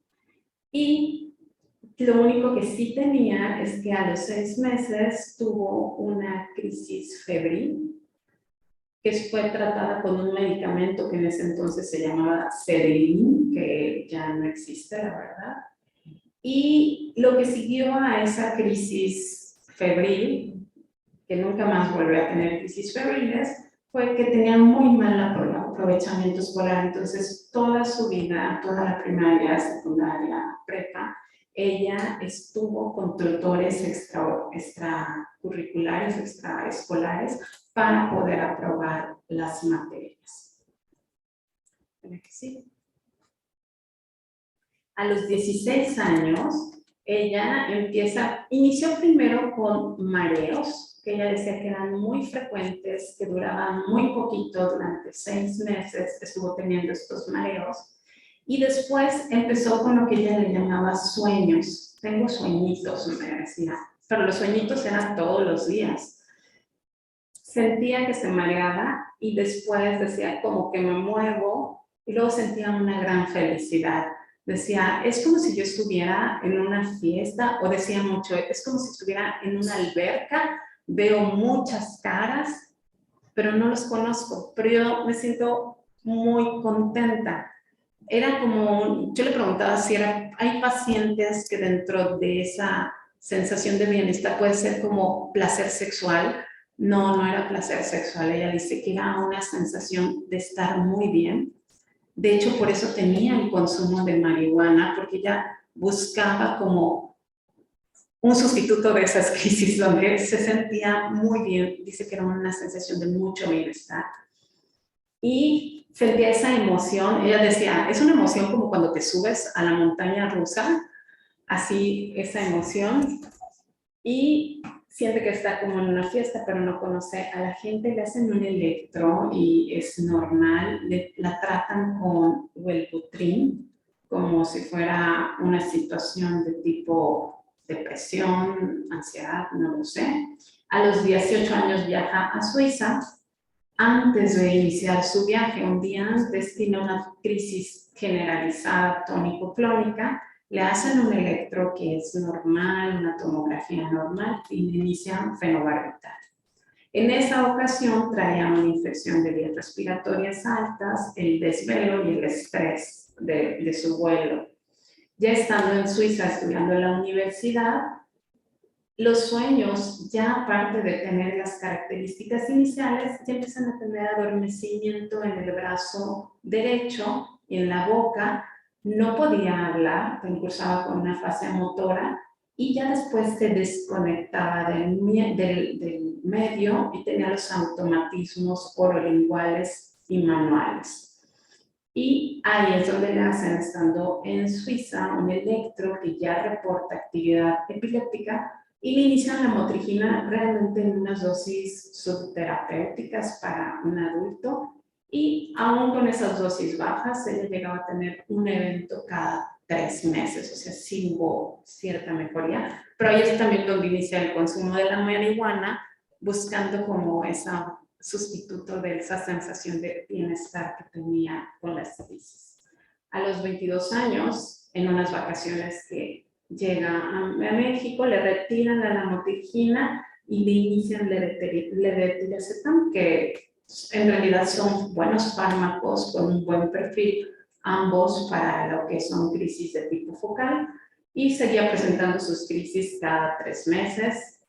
Y lo único que sí tenía es que a los 6 meses tuvo una crisis febril, que fue tratada con un medicamento que en ese entonces se llamaba Serelin, que ya no existe, la verdad. Y lo que siguió a esa crisis febril, que nunca más volvió a tener crisis febriles, fue que tenía muy mal aprovechamiento escolar. Entonces, toda su vida, toda la primaria, secundaria, prepa, ella estuvo con tutores extracurriculares, extraescolares, para poder aprobar las materias. A los 16 años, ella inició primero con mareos, que ella decía que eran muy frecuentes, que duraban muy poquito, durante 6 meses estuvo teniendo estos mareos, y después empezó con lo que ella le llamaba sueños. Tengo sueñitos, me decía, pero los sueñitos eran todos los días. Sentía que se mareaba y después decía como que me muevo y luego sentía una gran felicidad. Decía, es como si yo estuviera en una fiesta, o decía mucho, es como si estuviera en una alberca, veo muchas caras, pero no los conozco, pero yo me siento muy contenta. Era como, yo le preguntaba si hay pacientes que dentro de esa sensación de bienestar puede ser como placer sexual. No, no era placer sexual, ella dice que era una sensación de estar muy bien. De hecho, por eso tenía el consumo de marihuana, porque ella buscaba como un sustituto de esas crisis donde se sentía muy bien. Dice que era una sensación de mucho bienestar. Y sentía esa emoción. Ella decía, es una emoción como cuando te subes a la montaña rusa, así esa emoción. Y siente que está como en una fiesta, pero no conoce a la gente, le hacen un electro y es normal, la tratan con Wellbutrin, como si fuera una situación de tipo depresión, ansiedad, no lo sé. A los 18 años viaja a Suiza. Antes de iniciar su viaje, un día antes, tiene una crisis generalizada tónico-clónica. Le hacen un electro que es normal, una tomografía normal, y le inician fenobarbital. En esa ocasión traía una infección de vías respiratorias altas, el desvelo y el estrés de su vuelo. Ya estando en Suiza estudiando en la universidad, los sueños, ya aparte de tener las características iniciales, ya empiezan a tener adormecimiento en el brazo derecho y en la boca. No podía hablar, concursaba con una fase motora y ya después se desconectaba del medio y tenía los automatismos orolinguales y manuales. Y ahí es donde le hacen, estando en Suiza, un electro que ya reporta actividad epiléptica y le inician la motrigina realmente en unas dosis subterapéuticas para un adulto. Y aún con esas dosis bajas, ella llegaba a tener un evento cada 3 meses, o sea, sí hubo cierta mejoría, pero ahí es también donde inicia el consumo de la marihuana, buscando como ese sustituto de esa sensación de bienestar que tenía con las crisis. A los 22 años, en unas vacaciones que llega a México, le retiran la lamotrigina y le inician levetiracetam, que en realidad son buenos fármacos con un buen perfil, ambos para lo que son crisis de tipo focal, y seguía presentando sus crisis cada 3 meses.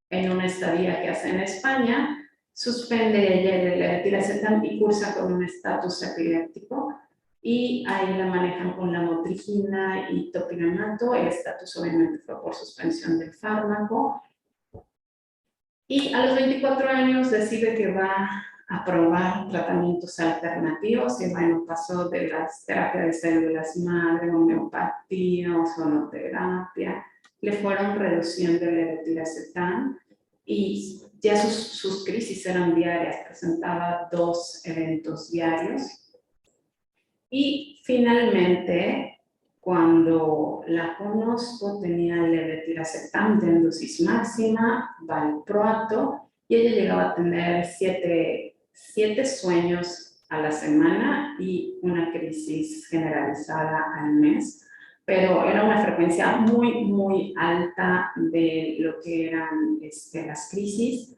En una estadía que hace en España, suspende ella el levetiracetam y cursa con un estatus epiléptico, y ahí la manejan con la motrigina y topiramato. El estatus obviamente fue por suspensión del fármaco. Y a los 24 años decide que va a probar tratamientos alternativos y bueno, pasó de las terapias de células madre, homeopatía, ozonoterapia, le fueron reduciendo el levetiracetam y ya sus crisis eran diarias, presentaba 2 eventos diarios. Y finalmente, cuando la conozco, tenía levetiracetam en dosis máxima, valproato, y ella llegaba a tener 7 sueños a la semana y una crisis generalizada al mes, pero era una frecuencia muy, muy alta de lo que eran las crisis.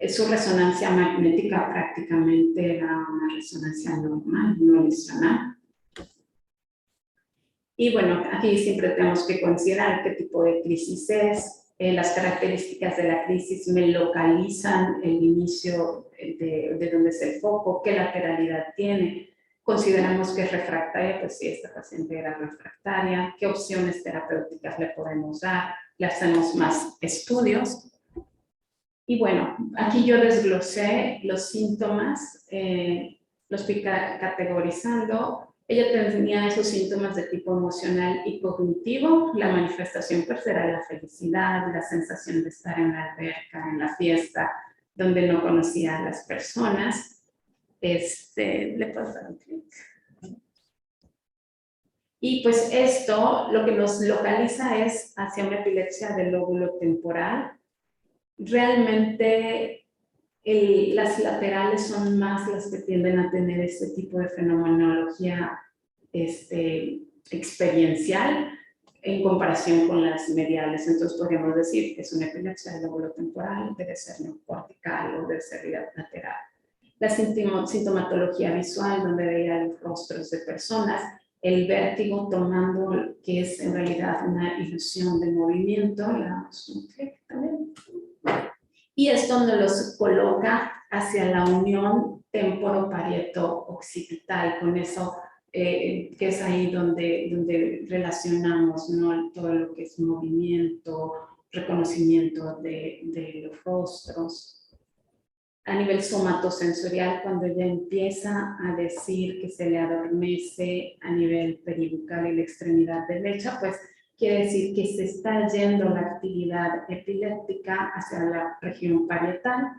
Su resonancia magnética prácticamente era una resonancia normal, no lesional. Y bueno, aquí siempre tenemos que considerar qué tipo de crisis es. Las características de la crisis me localizan el inicio de dónde es el foco, qué lateralidad tiene. Consideramos que es refractaria, pues si esta paciente era refractaria, qué opciones terapéuticas le podemos dar, le hacemos más estudios. Y bueno, aquí yo desglosé los síntomas, los fui categorizando Ella tenía esos síntomas de tipo emocional y cognitivo. La manifestación pues era la felicidad, la sensación de estar en la alberca, en la fiesta, donde no conocía a las personas. Le puedo dar un clic. Y pues esto lo que nos localiza es hacia una epilepsia del lóbulo temporal. Realmente las laterales son más las que tienden a tener este tipo de fenomenología experiencial en comparación con las mediales. Entonces podríamos decir que es una epilepsia del lóbulo temporal, debe ser neocortical o debe ser lateral. La sintomatología visual, donde veía los rostros de personas, el vértigo tomando que es en realidad una ilusión de movimiento, le damos un clic también. Y esto nos los coloca hacia la unión temporoparieto-occipital, con eso que es ahí donde relacionamos, ¿no?, todo lo que es movimiento, reconocimiento de los rostros. A nivel somatosensorial, cuando ella empieza a decir que se le adormece a nivel peribucal y la extremidad derecha, pues quiere decir que se está yendo la actividad epiléptica hacia la región parietal.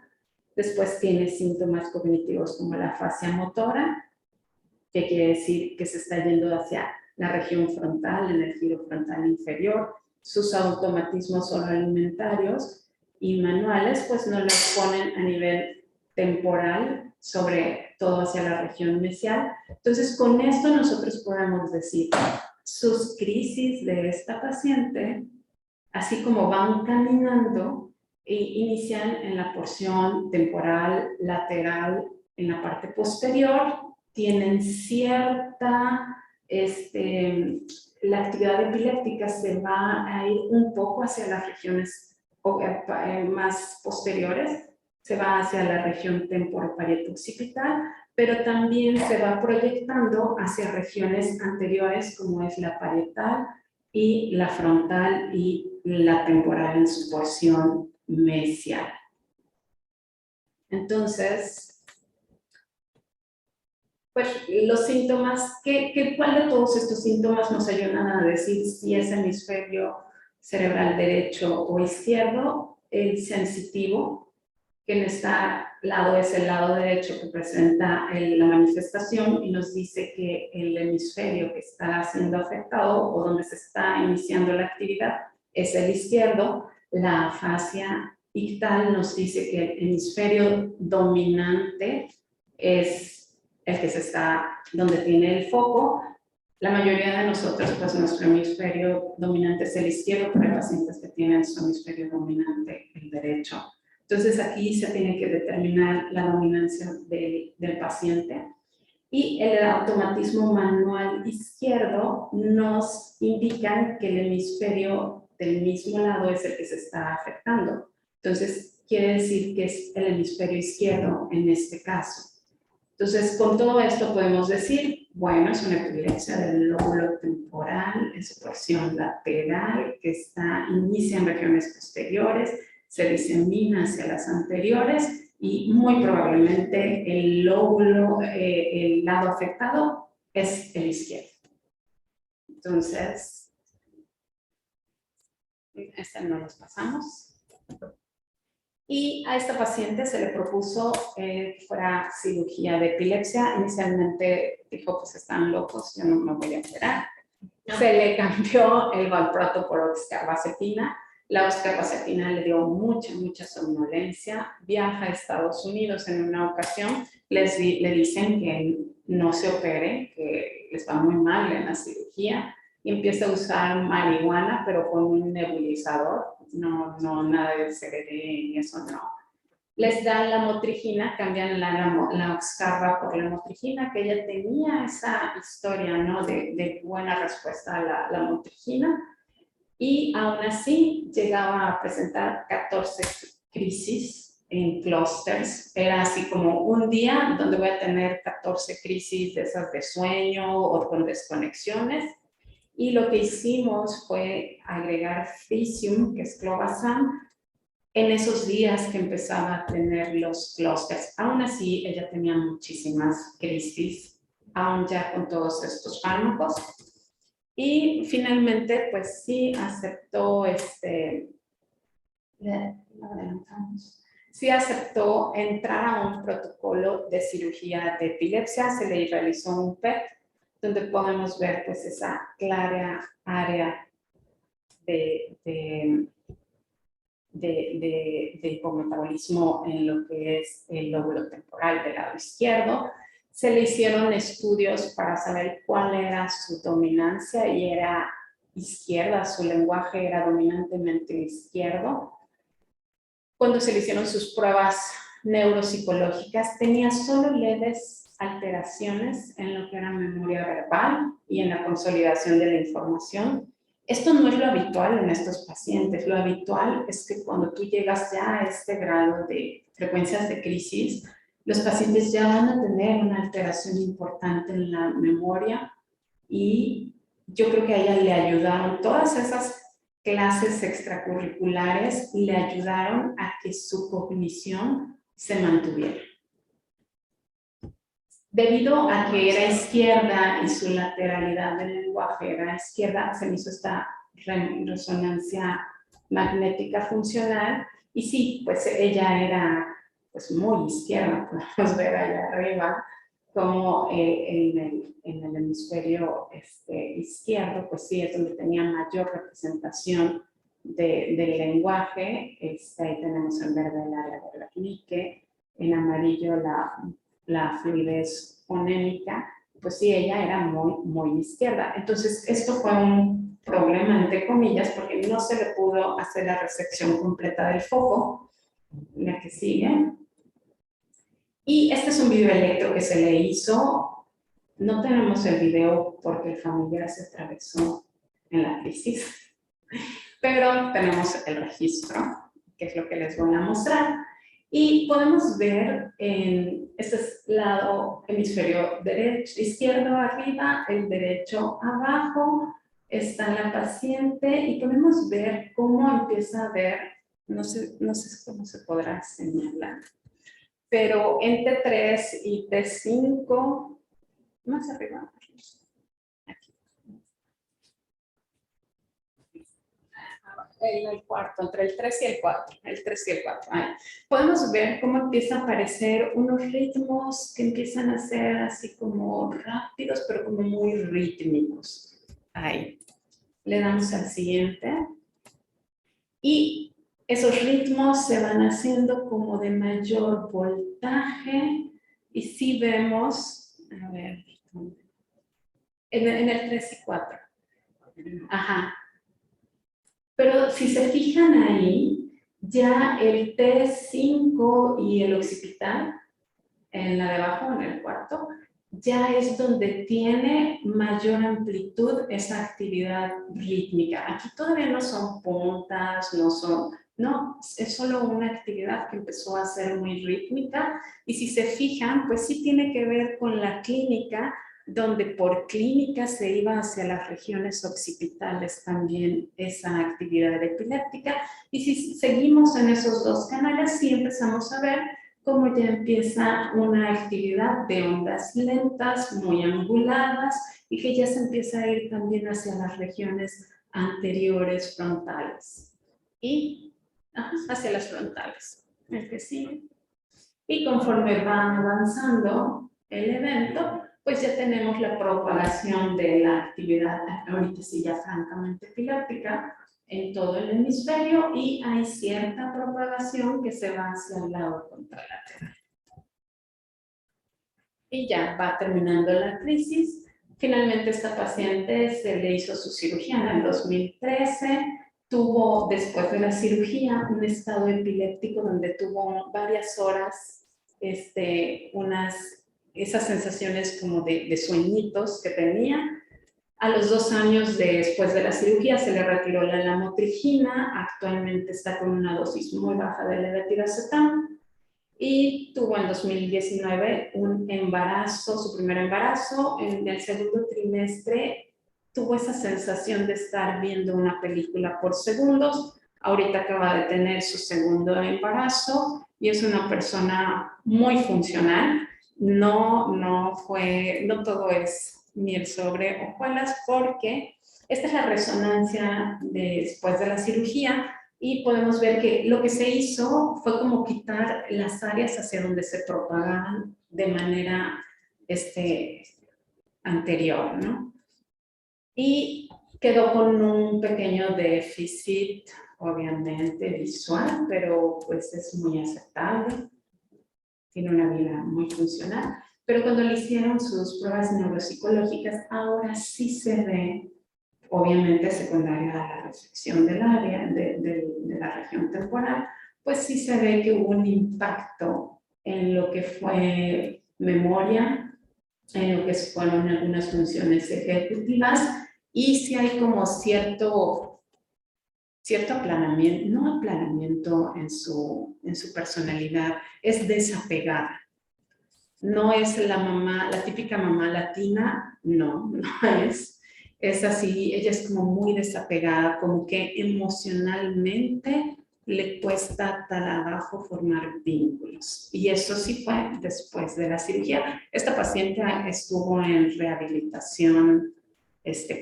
Después tiene síntomas cognitivos como la fascia motora, que quiere decir que se está yendo hacia la región frontal, en el giro frontal inferior. Sus automatismos alimentarios y manuales, pues nos los ponen a nivel temporal, sobre todo hacia la región mesial. Entonces, con esto nosotros podemos decir, sus crisis de esta paciente, así como van caminando, inician en la porción temporal, lateral, en la parte posterior, tienen cierta, la actividad epiléptica se va a ir un poco hacia las regiones más posteriores, se va hacia la región temporoparieto-occipital, pero también se va proyectando hacia regiones anteriores como es la parietal y la frontal y la temporal en su porción mesial. Entonces, pues los síntomas, ¿cuál de todos estos síntomas nos ayudan a decir si es hemisferio cerebral derecho o izquierdo? El sensitivo, que en este lado es el lado derecho que presenta la manifestación y nos dice que el hemisferio que está siendo afectado o donde se está iniciando la actividad es el izquierdo. La afasia ictal nos dice que el hemisferio dominante es el que donde tiene el foco. La mayoría de nosotros, pues nuestro hemisferio dominante es el izquierdo, pero hay pacientes que tienen su hemisferio dominante el derecho. Entonces aquí se tiene que determinar la dominancia del paciente. Y el automatismo manual izquierdo nos indica que el hemisferio del mismo lado es el que se está afectando. Entonces quiere decir que es el hemisferio izquierdo en este caso. Entonces, con todo esto podemos decir, bueno, es una epilepsia del lóbulo temporal, en su porción lateral, que inicia en regiones posteriores, se disemina hacia las anteriores y muy probablemente el lóbulo, el lado afectado es el izquierdo. Entonces, no los pasamos. Y a esta paciente se le propuso que fuera cirugía de epilepsia. Inicialmente dijo, pues están locos, yo no me voy a operar. No. Se le cambió el valproato por oxcarbazepina. La oxcarbazepina le dio mucha somnolencia. Viaja a Estados Unidos en una ocasión. Le dicen que no se opere, que les va muy mal en la cirugía. Y empieza a usar marihuana, pero con un nebulizador. No, nada de CBD y eso no. Les dan la motrigina, cambian la oxcarba por la motrigina, que ella tenía esa historia, ¿no?, de buena respuesta a la motrigina, y aún así llegaba a presentar 14 crisis en clústeres. Era así como un día donde voy a tener 14 crisis de esas de sueño o con desconexiones. Y lo que hicimos fue agregar Frisium, que es clobazam, en esos días que empezaba a tener los clústeres. Aún así, ella tenía muchísimas crisis aún ya con todos estos fármacos. Y finalmente, pues sí aceptó, sí aceptó entrar a un protocolo de cirugía de epilepsia. Se le realizó un PET, donde podemos ver pues esa clara área de hipometabolismo en lo que es el lóbulo temporal del lado izquierdo. Se le hicieron estudios para saber cuál era su dominancia y era izquierda, su lenguaje era dominantemente izquierdo. Cuando se le hicieron sus pruebas neuropsicológicas, tenía solo leves alteraciones en lo que era memoria verbal y en la consolidación de la información. Esto no es lo habitual en estos pacientes. Lo habitual es que cuando tú llegas ya a este grado de frecuencias de crisis, los pacientes ya van a tener una alteración importante en la memoria y yo creo que a ella le ayudaron todas esas clases extracurriculares, le ayudaron a que su cognición se mantuviera. Debido a que era izquierda y su lateralidad del lenguaje era izquierda, se me hizo esta resonancia magnética funcional y sí, pues ella era pues muy izquierda, podemos ver allá arriba como en el hemisferio izquierdo, pues sí, es donde tenía mayor representación del lenguaje. Ahí tenemos en verde el área de la clique, en amarillo la fluidez fonémica, pues sí, ella era muy izquierda. Entonces, esto fue un problema, entre comillas, porque no se le pudo hacer la resección completa del foco, la que sigue. Y este es un video electro que se le hizo. No tenemos el video porque el familiar se atravesó en la crisis, pero tenemos el registro, que es lo que les voy a mostrar. Y podemos ver en este lado hemisferio derecho, izquierdo arriba, el derecho abajo, está la paciente y podemos ver cómo empieza a ver, no sé cómo se podrá señalar, pero en T3 y T5, más arriba, aquí. El cuarto, entre el 3 y el 4, el 3 y el 4. Ahí. Podemos ver cómo empiezan a aparecer unos ritmos que empiezan a ser así como rápidos, pero como muy rítmicos. Ahí. Le damos al siguiente. Y esos ritmos se van haciendo como de mayor voltaje. Y si vemos, a ver, en el 3 y 4. Ajá. Pero si se fijan ahí, ya el T5 y el occipital, en la de abajo, en el cuarto, ya es donde tiene mayor amplitud esa actividad rítmica. Aquí todavía no son puntas, no, es solo una actividad que empezó a ser muy rítmica. Y si se fijan, pues sí tiene que ver con la clínica, donde por clínica se iba hacia las regiones occipitales también esa actividad epiléptica. Y si seguimos en esos dos canales, sí empezamos a ver cómo ya empieza una actividad de ondas lentas, muy anguladas, y que ya se empieza a ir también hacia las regiones anteriores frontales. Y hacia las frontales. El que sigue. Y conforme va avanzando el evento, pues ya tenemos la propagación de la actividad, ahorita sí ya francamente epiléptica, en todo el hemisferio y hay cierta propagación que se va hacia el lado contralateral. Y ya va terminando la crisis. Finalmente esta paciente se le hizo su cirugía en el 2013. Tuvo, después de la cirugía, un estado epiléptico donde tuvo varias horas esas sensaciones como de sueñitos que tenía. A los 2 años después de la cirugía se le retiró la lamotrigina, actualmente está con una dosis muy baja de levetiracetam y tuvo en 2019 un embarazo, su primer embarazo. En el segundo trimestre tuvo esa sensación de estar viendo una película por segundos. Ahorita acaba de tener su segundo embarazo y es una persona muy funcional. no todo es miel sobre hojuelas, porque esta es la resonancia después de la cirugía y podemos ver que lo que se hizo fue como quitar las áreas hacia donde se propagaban de manera anterior, ¿no? Y quedó con un pequeño déficit, obviamente visual, pero pues es muy aceptable. Tiene una vida muy funcional. Pero cuando le hicieron sus pruebas neuropsicológicas, ahora sí se ve, obviamente secundaria a la resección del área, de la región temporal, pues sí se ve que hubo un impacto en lo que fue memoria, en lo que fueron algunas funciones ejecutivas, y sí hay como cierto aplanamiento, no aplanamiento en su personalidad, es desapegada. No es la típica mamá latina, no es así, ella es como muy desapegada, como que emocionalmente le cuesta trabajo formar vínculos. Y eso sí fue después de la cirugía. Esta paciente estuvo en rehabilitación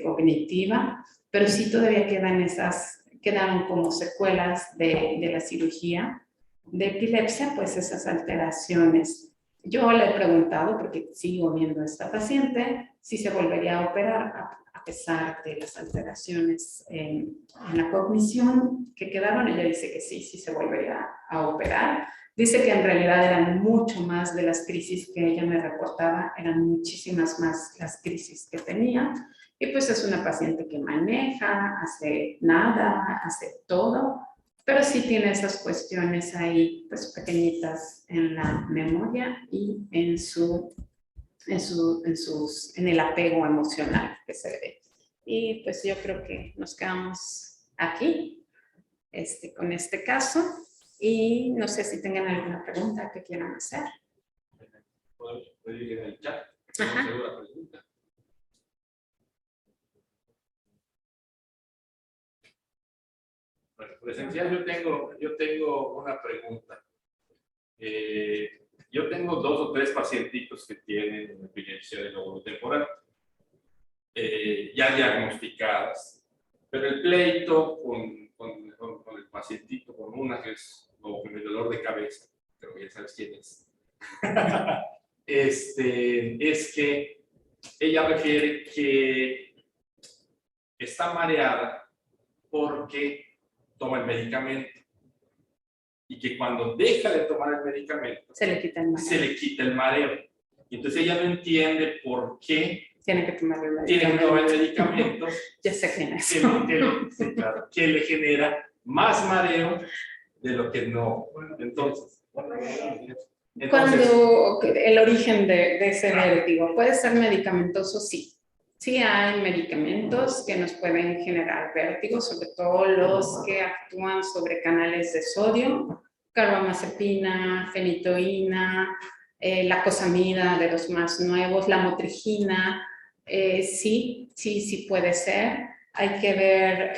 cognitiva, pero sí todavía quedaron como secuelas de la cirugía de epilepsia, pues esas alteraciones. Yo le he preguntado, porque sigo viendo a esta paciente, si se volvería a operar a pesar de las alteraciones en la cognición que quedaron. Ella dice que sí se volvería a operar. Dice que en realidad eran mucho más de las crisis que ella me reportaba, eran muchísimas más las crisis que tenía. Y pues es una paciente que maneja, hace nada, hace todo, pero sí tiene esas cuestiones ahí, pues pequeñitas en la memoria y en el apego emocional que se ve. Y pues yo creo que nos quedamos aquí con este caso, y no sé si tengan alguna pregunta que quieran hacer. Puede ir en el chat. Ajá. ¿Alguna pregunta? Bueno, presencial, yo tengo una pregunta. Yo tengo 2 o 3 pacientitos que tienen epilepsia del lóbulo temporal, ya diagnosticadas, pero el pleito con el pacientito, con una que es como con el dolor de cabeza, pero ya sabes quién es, es que ella refiere que está mareada porque toma el medicamento, y que cuando deja de tomar el medicamento Se le quita el mareo. se le quita el mareo. Y entonces ella no entiende por qué Tiene que tomar el medicamento. tiene que tomar el medicamento Ya sé quién es. sí, claro, que le genera más mareo de lo que no. Entonces, Cuando el origen de ese vértigo puede ser medicamentoso, sí. Sí hay medicamentos que nos pueden generar vértigo, sobre todo los que actúan sobre canales de sodio, carbamazepina, fenitoína, la cosamida de los más nuevos, la motrigina, sí puede ser. Hay que ver,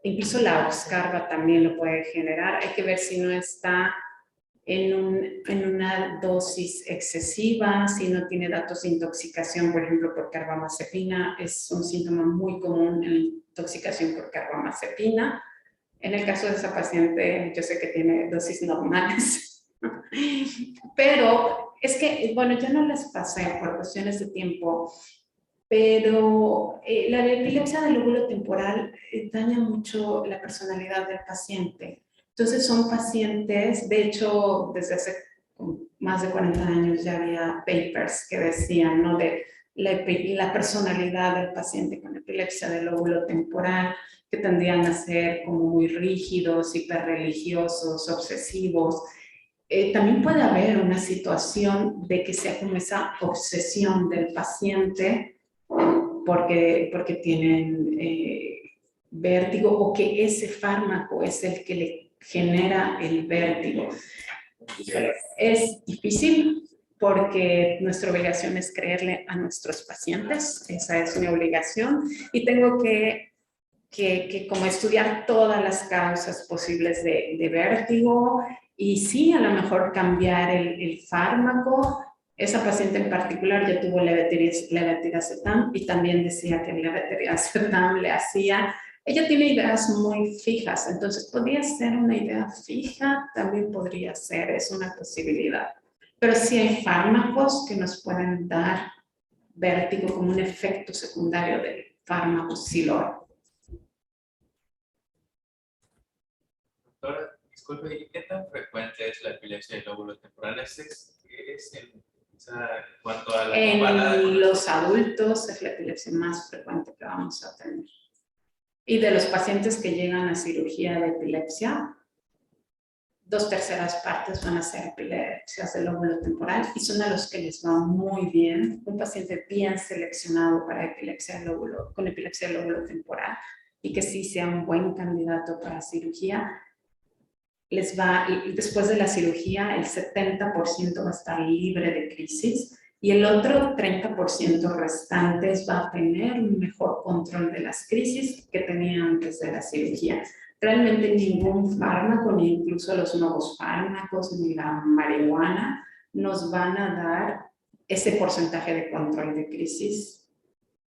incluso la Oxcarva también lo puede generar. Hay que ver si no está en una dosis excesiva, si no tiene datos de intoxicación, por ejemplo, por carbamazepina. Es un síntoma muy común en la intoxicación por carbamazepina. En el caso de esa paciente, yo sé que tiene dosis normales, pero es que, bueno, ya no les pasé por cuestiones de tiempo, pero la epilepsia del lóbulo temporal daña mucho la personalidad del paciente. Entonces son pacientes, de hecho, desde hace más de 40 años ya había papers que decían, ¿no?, de la personalidad del paciente con epilepsia del lóbulo temporal, que tendrían a ser como muy rígidos, hiperreligiosos, obsesivos. También puede haber una situación de que sea como esa obsesión del paciente porque tienen vértigo, o que ese fármaco es el que le genera el vértigo. Es difícil porque nuestra obligación es creerle a nuestros pacientes, esa es mi obligación, y tengo que como estudiar todas las causas posibles de vértigo y sí, a lo mejor cambiar el fármaco. Esa paciente en particular ya tuvo levetiracetam y también decía que el levetiracetam le hacía. Ella tiene ideas muy fijas, entonces podría ser una idea fija, también podría ser, es una posibilidad. Pero sí hay fármacos que nos pueden dar vértigo como un efecto secundario del fármaco, sí lo hay. Doctora, disculpe, ¿y qué tan frecuente es la epilepsia del lóbulo temporal? En cuanto a la comparada En con los adultos es la epilepsia más frecuente que vamos a tener. Y de los pacientes que llegan a cirugía de epilepsia, 2/3 partes van a ser epilepsias del lóbulo temporal y son a los que les va muy bien. Un paciente bien seleccionado para epilepsia del lóbulo, con epilepsia del lóbulo temporal y que sí sea un buen candidato para cirugía, les va, después de la cirugía, el 70% va a estar libre de crisis y el otro 30% restantes va a tener un mejor control de las crisis que tenía antes de la cirugía. Realmente ningún fármaco, ni incluso los nuevos fármacos, ni la marihuana, nos van a dar ese porcentaje de control de crisis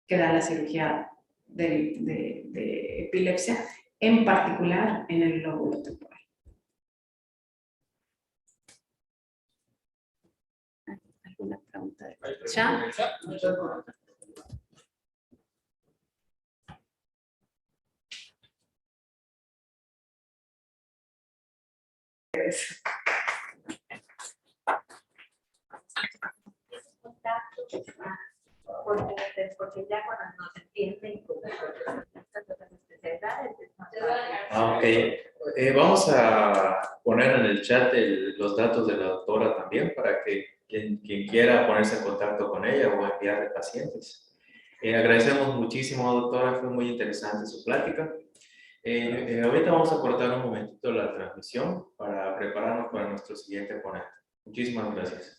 que da la cirugía de epilepsia, en particular en el lóbulo temporal. ¿Alguna pregunta de chat? Porque ya cuando nos entienden con estas otras especialidades es más Ok. Vamos a poner en el chat los datos de la doctora también para que quien quiera ponerse en contacto con ella o enviarle pacientes. Agradecemos muchísimo, doctora, fue muy interesante su plática. Ahorita vamos a cortar un momentito la transmisión para prepararnos para nuestro siguiente ponente. Muchísimas gracias.